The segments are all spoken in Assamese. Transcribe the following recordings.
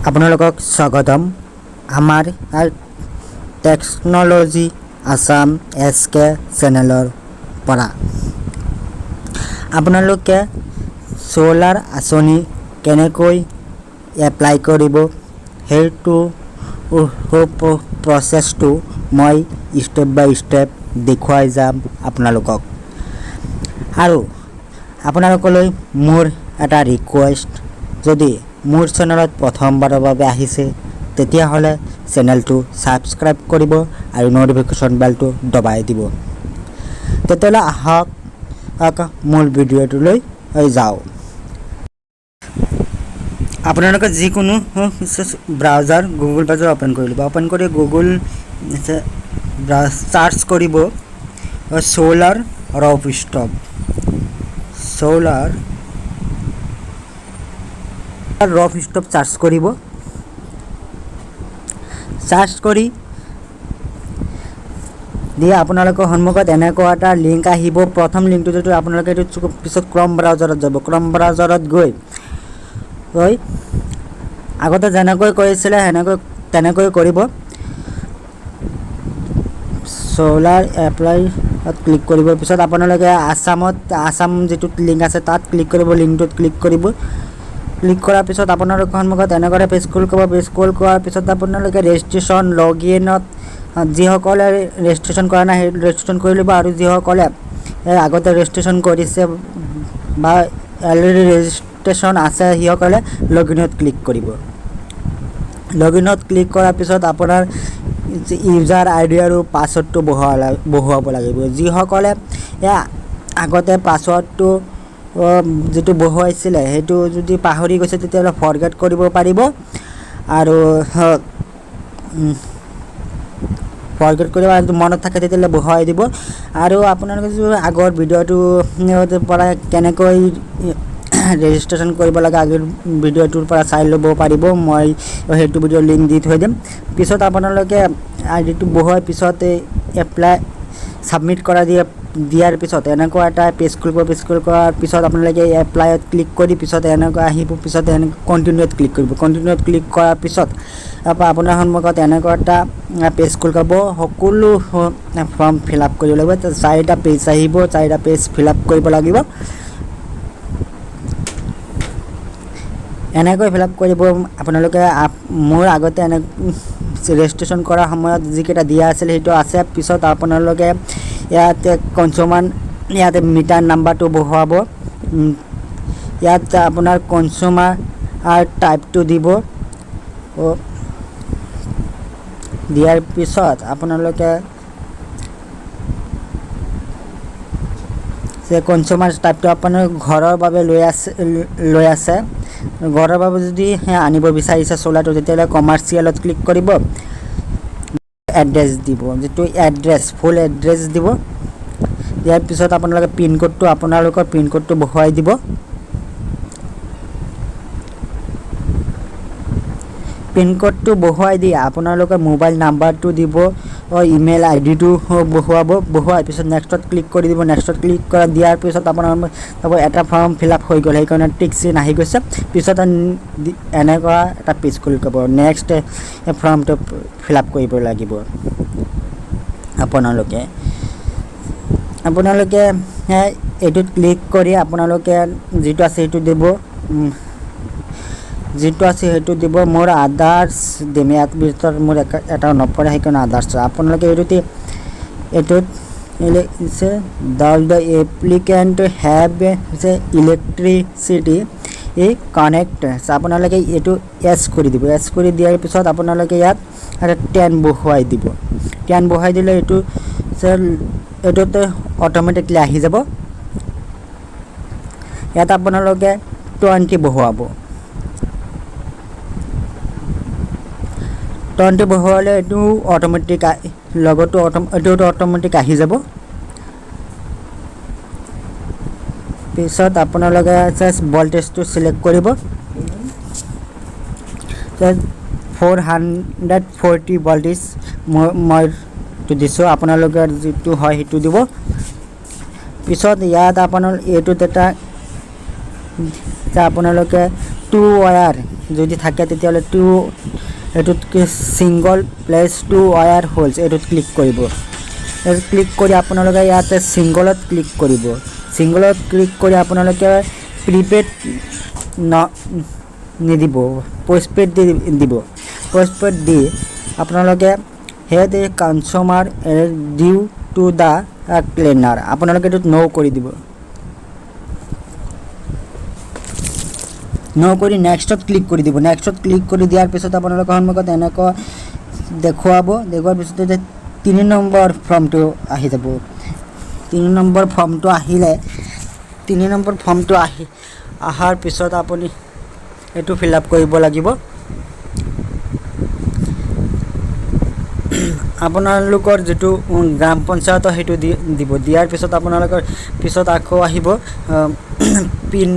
আপোনালোকক স্বাগতম আমাৰ টেকন'লজি আসাম এছকে চেনেলৰ পৰা। আপোনালোকে সোলাৰ আঁচনি কেনেকৈ এপ্লাই কৰিব সেইটো প্ৰচেছটো মই ষ্টেপ বাই ষ্টেপ দেখুৱাই যাম আপোনালোকক। আৰু আপোনালোকলৈ মোৰ এটা ৰিকুৱেষ্ট, যদি মোৰ চেনেলত প্ৰথমবাৰৰ বাবে আহিছে তেতিয়াহ'লে চেনেলটো ছাবস্ক্ৰাইব কৰিব আৰু ন'টিফিকেশ্যন বেলটো দবাই দিব। তেতিয়াহ'লে আহক মূল ভিডিঅ'টোলৈ যাওঁ। আপোনালোকে যিকোনো ব্ৰাউজাৰ গুগল ব্ৰাউজাৰ অ'পেন কৰি ল'ব। অ'পেন কৰি গুগল চাৰ্চ কৰিব solar rooftop. Solar rooftop search কৰিব। চাৰ্চ কৰি দিয়ে আপোনালোকৰ সন্মুখত এনেকুৱা এটা লিংক আহিব। প্ৰথম লিংকটো যিটো আপোনালোকে এইটো পিছত ক্ৰম ব্ৰাউজাৰত যাব। ক্ৰম ব্ৰাউজাৰত গৈ আগতে যেনেকৈ কৰিছিলে তেনেকৈ কৰিব। সোলাৰ এপ্লাইত ক্লিক কৰিব। পিছত আপোনালোকে আসাম যিটো লিংক আছে তাত ক্লিক কৰিব। লিংকটোত ক্লিক কৰিব। ক্লিক কৰাৰ পিছত আপোনালোকৰ সন্মুখত এনেকৈ পেজ স্ক্ৰল কৰিব। পেজ স্ক্ৰল কৰাৰ পিছত আপোনালোকে ৰেজিষ্ট্ৰেশ্যন লগইনত যিসকলে ৰেজিষ্ট্ৰেশ্যন কৰা নাই সেই ৰেজিষ্ট্ৰেশ্যন কৰি ল'ব। আৰু যিসকলে আগতে ৰেজিষ্ট্ৰেশ্যন কৰিছে বা অলৰেডি ৰেজিষ্ট্ৰেশ্যন আছে সিসকলে লগইনত ক্লিক কৰিব। লগইনত ক্লিক কৰাৰ পিছত আপোনাৰ ইউজাৰ আইডি আৰু পাছৱৰ্ডটো বহুৱাব লাগিব। যিসকলে আগতে পাছৱৰ্ডটো যিটো বহুৱাইছিলে সেইটো যদি পাহৰি গৈছে তেতিয়াহ'লে ফৰগেট কৰিব পাৰিব। আৰু ফৰগেট কৰিব আৰু মনত থাকে তেতিয়াহ'লে বহুৱাই দিব। আৰু আপোনালোকে যদি আগৰ ভিডিঅ'টোৰ পৰা কেনেকৈ ৰেজিষ্ট্ৰেশ্যন কৰিব লাগে আগৰ ভিডিঅ'টোৰ পৰা চাই ল'ব পাৰিব। মই সেইটো ভিডিঅ'ৰ লিংক দি থৈ দিম। পিছত আপোনালোকে আইডিটো বহুৱাৰ পিছত এপ্লাই ছাবমিট কৰা দিয়াৰ পিছত এনেকুৱা এটা পেজ খুলিব। পেজ খুলি কৰাৰ পিছত আপোনালোকে এপ্লাইত ক্লিক কৰি পিছত এনেকুৱা আহিব। পিছত কণ্টিনিউত ক্লিক কৰিব। কণ্টিনিউত ক্লিক কৰাৰ পিছত আপোনাৰ সন্মুখত এনেকুৱা এটা পেজ খুলি পাব। সকলো ফৰ্ম ফিল আপ কৰিব লাগিব। 4টা পেজ আহিব। 4টা পেজ ফিল আপ কৰিব লাগিব। এনেকৈ ফিল আপ কৰিব আপোনালোকে। মোৰ আগতে ৰেজিষ্ট্ৰেশ্যন কৰাৰ সময়ত যিকেইটা দিয়া আছিল সেইটো আছে। পিছত আপোনালোকে ইয়াতে ইয়াতে মিটাৰ নাম্বাৰটো বহুৱাব। ইয়াত আপোনাৰ কনজিউমাৰ টাইপটো দিব। দিয়াৰ পিছত আপোনালোকে যে কনজিউমাৰ টাইপটো আপোনাৰ ঘৰৰ বাবে লৈ আছে। ঘৰৰ বাবে যদি আনিব বিচাৰিছে সোলাৰটো তেতিয়াহ'লে কমাৰ্চিয়েলত ক্লিক কৰিব। এড্ৰেছ দিব, যিটো এড্ৰেছ ফুল এড্ৰেছ দিব। দিয়াৰ পিছত আপোনালোকে আপোনালোকৰ পিনক'ডটো বহুৱাই দিব। পিনক'ডটো বহুৱাই দি আপোনালোকে মোবাইল নাম্বাৰটো দিব। ইমেইল আইডিটো বহুৱাৰ পিছত নেক্সটত ক্লিক কৰি দিব। নেক্সটত ক্লিক কৰা দিয়াৰ পিছত আপোনাৰ এটা ফৰ্ম ফিল আপ হৈ গ'ল। সেইকাৰণে টিক চিন আহি গৈছে। পিছত এনেকুৱা এটা পেজ খুলি ক'ব নেক্সট ফৰ্মটো ফিল আপ কৰিব লাগিব। আপোনালোকে এইটোত ক্লিক কৰি আপোনালোকে যিটো আছে সেইটো দিব। মোৰ আদাৰ্ছ দিম। ইয়াত ভিতৰত মোৰ এটা নপৰে সেইকাৰণে আদাৰ্ছ। আপোনালোকে এইটোত the applicant have electricity connect. আপোনালোকে এইটো এছ কৰি দিব। এছ কৰি দিয়াৰ পিছত আপোনালোকে ইয়াত এটা 10 বহুৱাই দিব। 10 বহুৱাই দিলে এইটোতে অট'মেটিকলি আহি যাব। ইয়াত আপোনালোকে 20 বহুৱাব। 20 বহুৱালে এইটো অট'মেটিক লগতো এইটো অট'মেটিক আহি যাব। পিছত আপোনালোকে ভল্টেজটো চিলেক্ট কৰিব। 440 ভল্টেজ মই দিছোঁ। আপোনালোকৰ যিটো হয় সেইটো দিব। পিছত ইয়াত এইটোত এটা আপোনালোকে 2 ৱায়াৰ যদি থাকে তেতিয়াহ'লে এইটোত single place to wire holds এইটোত ক্লিক কৰিব। এইটোত ক্লিক কৰি আপোনালোকে ইয়াতে ছিংগলত ক্লিক কৰিব। ছিংগলত ক্লিক কৰি আপোনালোকে প্ৰিপেড নিদিব, পষ্টপেড দিব। পষ্টপেড দি আপোনালোকে head consumer due to the cleaner আপোনালোকে এইটোত ন' কৰি দিব। ন' কৰি নেক্সটত ক্লিক কৰি দিব। নেক্সটত ক্লিক কৰি দিয়াৰ পিছত আপোনালোকৰ সন্মুখত এনেকুৱা দেখুৱাৰ পিছতে 3 নম্বৰ ফৰ্মটো আহি যাব। 3 নম্বৰ ফৰ্মটো আহিলে 3 নম্বৰ ফৰ্মটো অহাৰ পিছত আপুনি এইটো ফিল আপ কৰিব লাগিব। আপোনালোকৰ যিটো গ্ৰাম পঞ্চায়তৰ সেইটো দিব। দিয়াৰ পিছত আপোনালোকৰ পিছত আকৌ আহিব পিন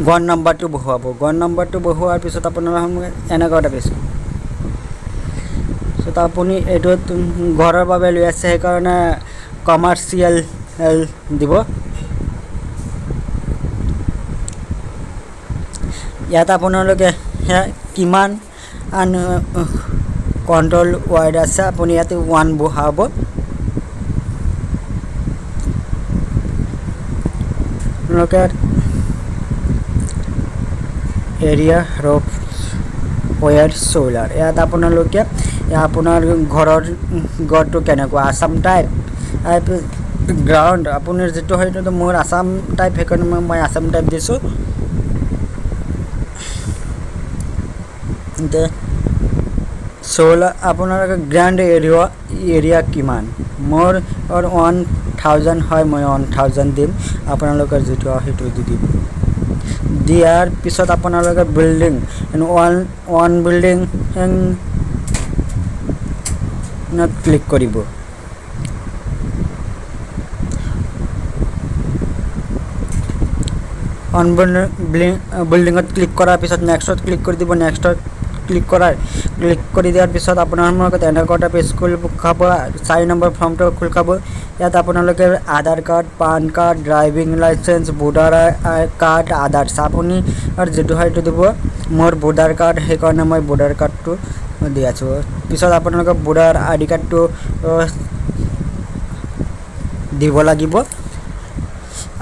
গন নম্বৰটো বহুৱাব। গন নম্বৰটো বহুৱাৰ পিছত আপোনাৰ এনেকুৱা এটা পেজ। ত' আপুনি এইটোত ঘৰৰ বাবে লৈ আছে সেইকাৰণে কমাৰ্চিয়েল দিব। ইয়াত আপোনালোকে কিমান কণ্ট্ৰল ৱাৰ্ড আছে আপুনি ইয়াতে 1 বহাব। আপোনালোকে এৰিয়া ৰফ ৱেৰ চ'লাৰ ইয়াত আপোনালোকে আপোনাৰ ঘৰটো কেনেকুৱা আছাম টাইপ গ্ৰাউণ্ড আপোনাৰ যিটো হয় সেইটো মোৰ আছাম টাইপ সেইকাৰণে মই আছাম টাইপ দিছোঁ। চ'লাৰ আপোনালোকে গ্ৰাউণ্ড এৰিয়া কিমান মোৰ 1000 হয় মই 1000 দিম। আপোনালোকৰ যিটো সেইটো দি দিব। দিয়াৰ পিছত আপোনালোকে বিল্ডিং ওৱান বিল্ডিং ক্লিক কৰিব। অন বিল্ডিঙত ক্লিক কৰাৰ পিছত নেক্সটত ক্লিক কৰি দিব। নেক্সটত ক্লিক কৰি দিয়াৰ পিছত আপোনাৰ সন্মুখত এনেকুৱা এটা পেজ খোল খাব। 4 নম্বৰ ফৰ্মটো খোল খাব। ইয়াত আপোনালোকে Aadhaar card, PAN card, driving licence, voter card, Aadhaar আপুনি আৰু যিটো হয় সেইটো দিব। মোৰ ভোটাৰ কাৰ্ড সেইকাৰণে মই ভোটাৰ কাৰ্ডটো দি আছোঁ। পিছত আপোনালোকে ভোটাৰ ID কাৰ্ডটো দিব লাগিব।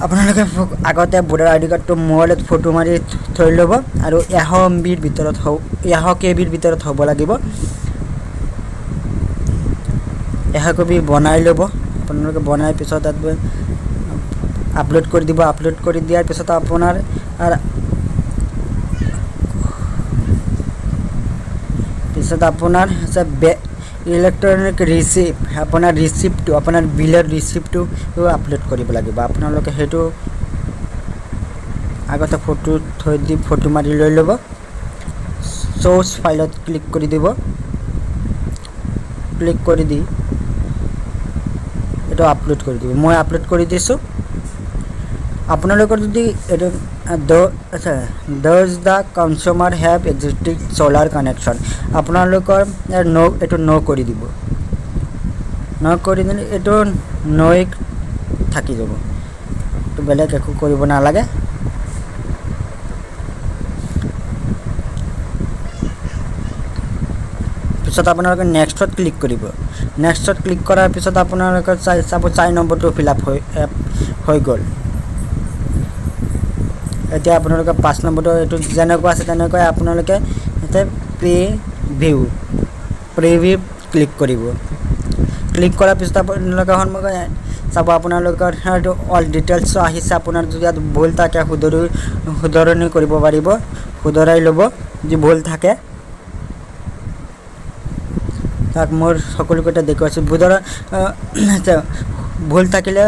আপোনালোকে আগতে ভোটাৰ ID কাৰ্ডটো মোবাইলত ফটো মাৰি থৈ ল'ব আৰু 100 KBৰ ভিতৰত হ'ব লাগিব। 100 KB বনাই ল'ব। আপোনালোকে বনাই পিছত তাত আপলোড কৰি দিব। আপলোড কৰি দিয়াৰ পিছত আপোনাৰ ইলেক্ট্ৰনিক ৰিচিপ্ট আপোনাৰ ৰিচিপ্টটো আপোনাৰ বিলৰ ৰিচিপ্টটো আপলোড কৰিব লাগিব। আপোনালোকে সেইটো আগতে ফটো মাৰি লৈ ল'ব। চ'ৰ্চ ফাইলত ক্লিক কৰি দিব। ক্লিক কৰি দি এইটো আপলোড কৰি দিব। মই আপলোড কৰি দিছোঁ। আপোনালোকৰ যদি এইটো does the consumer have existing solar connection আপোনালোকৰ এইটো ন' কৰি দিব। ন' কৰি দিলে এইটো নৈ থাকি যাব। এইটো বেলেগ একো কৰিব নালাগে। পিছত আপোনালোকে নেক্সটত ক্লিক কৰিব। নেক্সটত ক্লিক কৰাৰ পিছত আপোনালোকৰ 4 নম্বৰটো ফিল আপ হৈ গ'ল। এতিয়া আপোনালোকে 5 নম্বৰটো এইটো যেনেকুৱা আছে তেনেকুৱাই আপোনালোকে ইয়াতে প্ৰিভিউ ক্লিক কৰিব। ক্লিক কৰাৰ পিছত আপোনালোকে সন্মুখত চাব আপোনালোকৰ সেইটো অল ডিটেইলছ আহিছে। আপোনাৰ যদি ইয়াত ভুল থাকে শুধৰণি কৰিব পাৰিব, শুধৰাই ল'ব যদি ভুল থাকে। তাক মোৰ সকলোকেইটা দেখুৱাইছোঁ। ভুল থাকিলে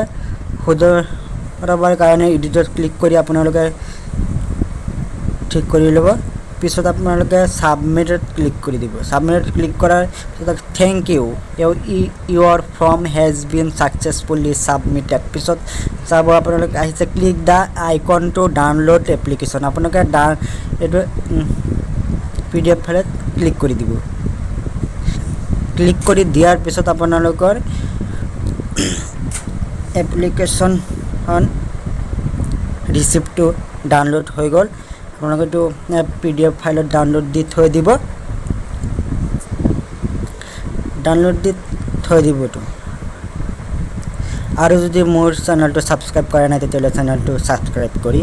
শুধৰাবৰ কাৰণে এডিটত ক্লিক কৰি আপোনালোকে ঠিক কৰি ল'ব। পিছত আপোনালোকে ছাবমিটত ক্লিক কৰি দিব। ছাবমিটত ক্লিক কৰাৰ পিছত thank you your form has been successfully submitted. পিছত চাব আপোনালোকে আহিছে click the icon to download application. আপোনালোকে এইটো PDF ফাইলত ক্লিক কৰি দিব। ক্লিক কৰি দিয়াৰ পিছত আপোনালোকৰ এপ্লিকেশ্যনখন ৰিচিপ্টটো ডাউনলোড হৈ গ'ল। আপোনালোকে এইটো PDF ফাইলত ডাউনলোড দি থৈ দিব এইটো আৰু যদি মোৰ চেনেলটো সাবস্ক্ৰাইব কৰা নাই তেতিয়াহ'লে চেনেলটো সাবস্ক্ৰাইব কৰি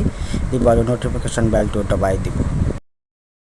দিব আৰু নটিফিকেশ্যন বেলটো দবাই দিব